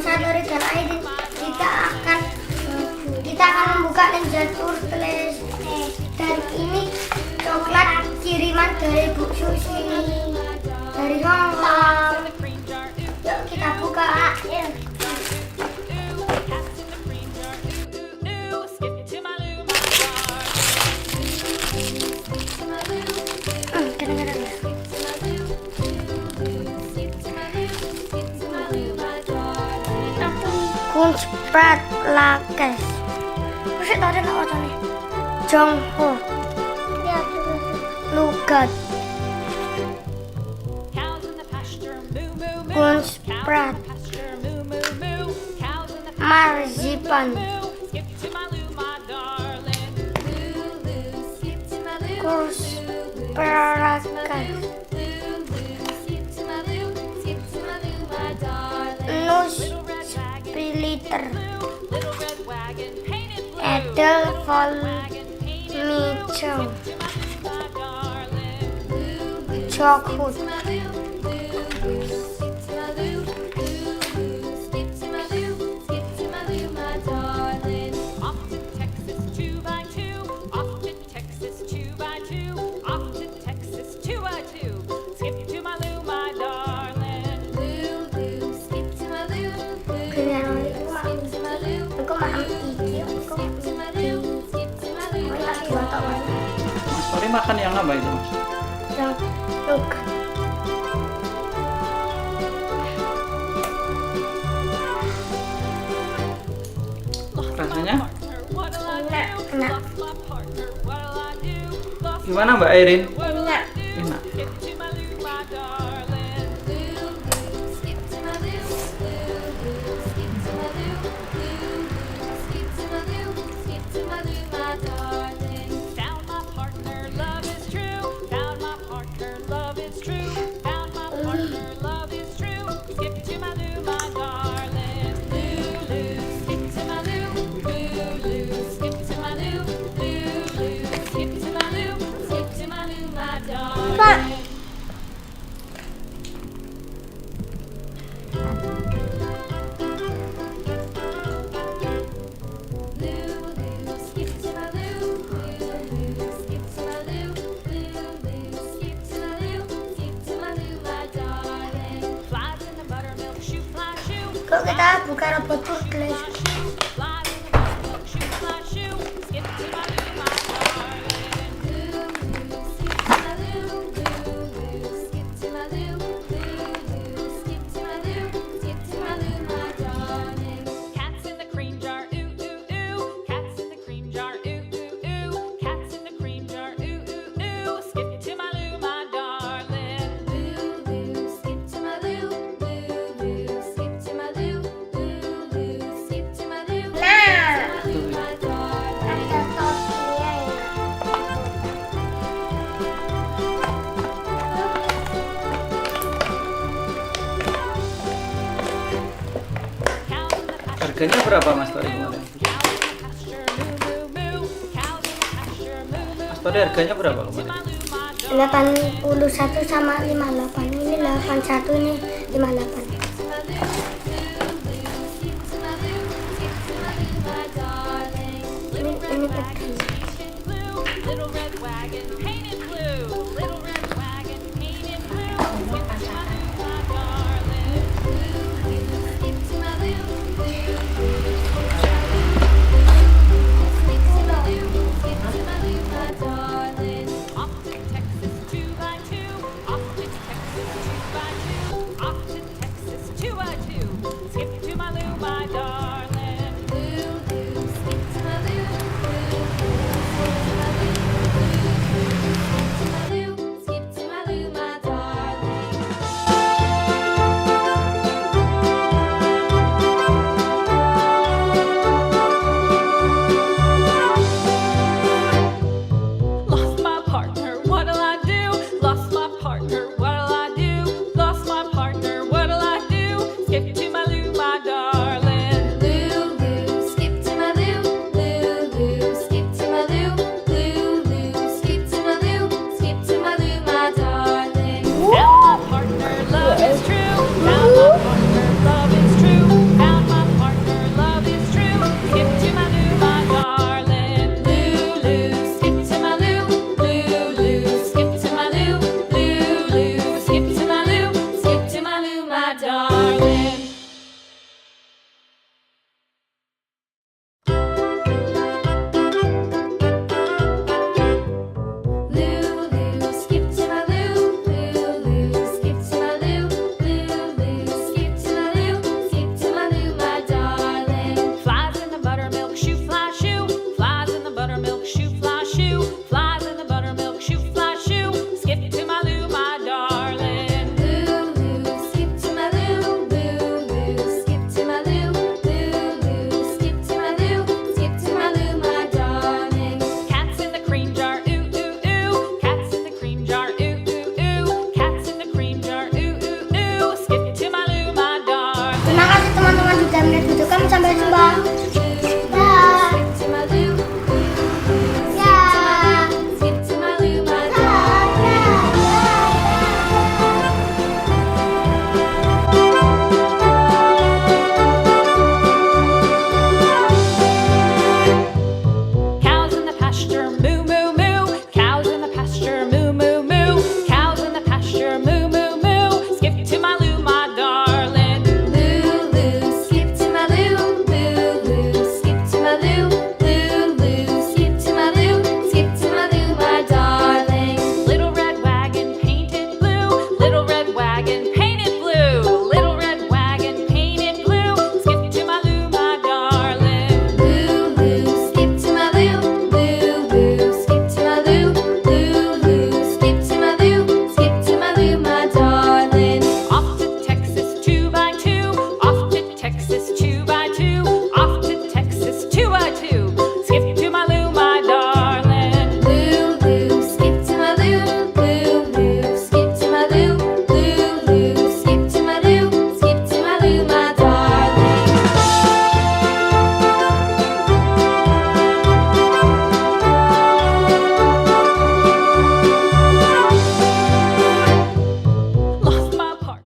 bersama Tori dan Airin kita akan membuka Ninja Turtles. Dan ini coklat kiriman dari Bu Susi dari Hong Kong. Yuk kita buka. Kunsprat lakes. Wis tak ada apa nih? Jongho. Lugat. Kunsprat. Marzipan. Kursperakas. Nus Liter Edel Volmico Chokhut Tori makan yang apa itu, Mas? Yang luka. Rasanya? Enak. Gimana Mbak Airin? Enak. Enak. Kok kita buka robot Turtles? Harganya berapa Mas Tori kemarin? Mas Tori harganya berapa kemarin? 81 sama 58. Ini 81, ini 58. Ini pedang. Skip to my loo, my darling.